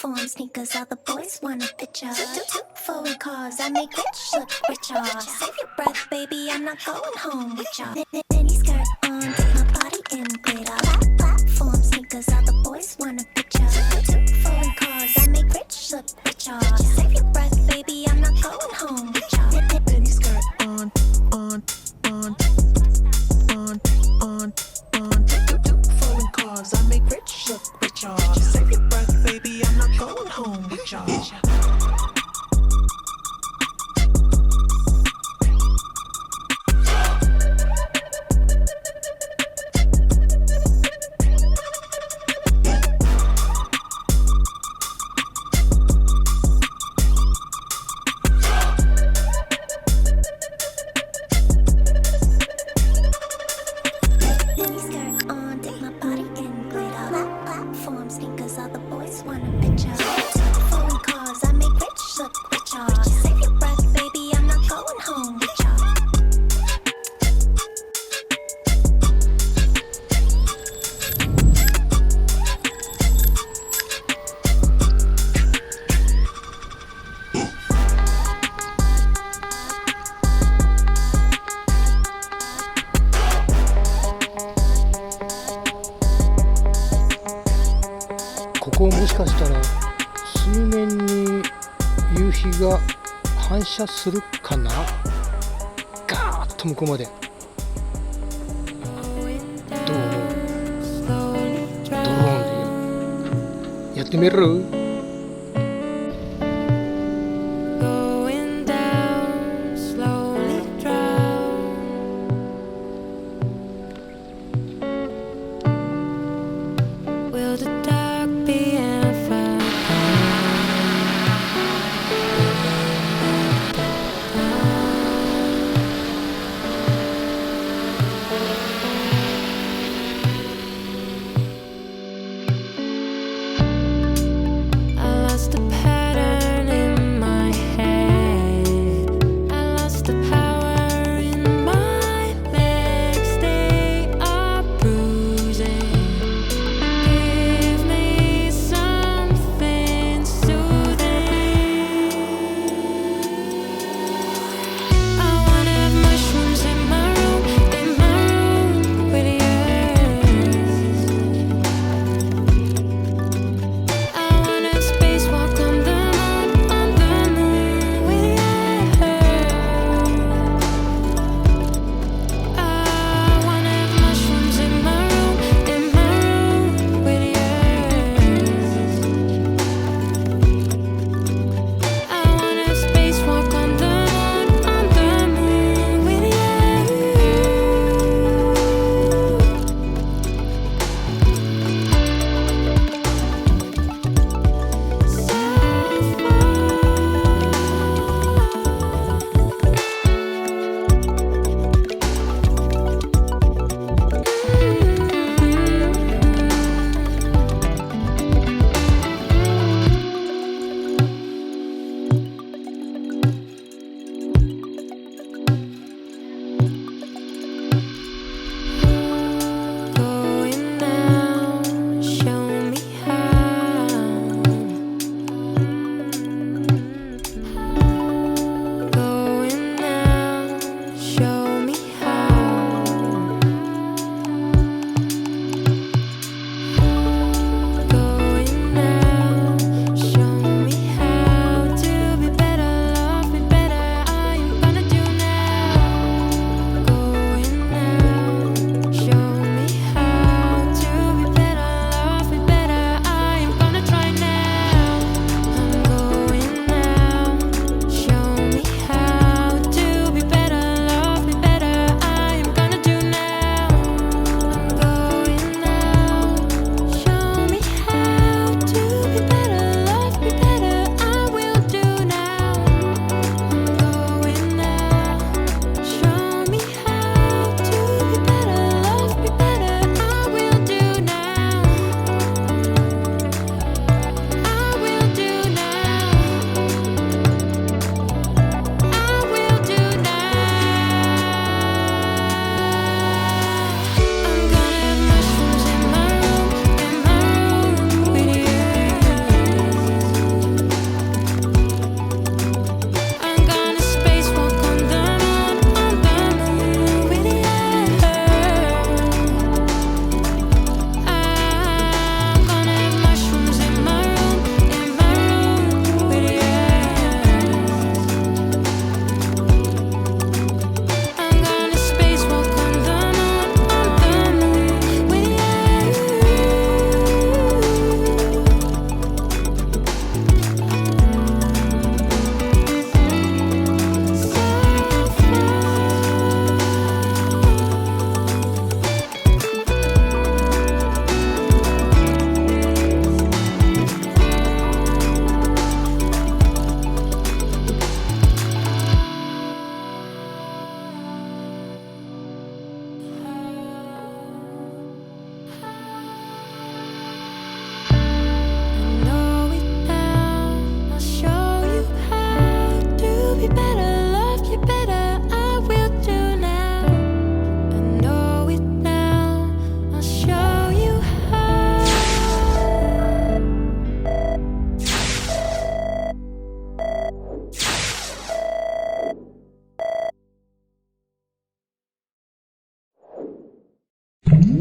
platform sneakers, all the boys want a picture. Two foreign cars, I make rich look richer. Save your breath, baby, I'm not going home with ya. Mini skirt on, my body in glitter. Platform sneakers, all the boys want a picture. Two foreign cars, I make rich look richer. Save your breath, baby, I'm not going home with ya. Mini skirt on. Two foreign cars, I make rich look richer. Save your breath, baby, I'm not going home with ya. ここもしかしたら水面に夕日が反射するかな。ガーッと向こうまで。どう思う？ドローンでやってみる？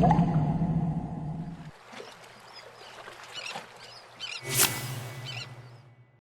す。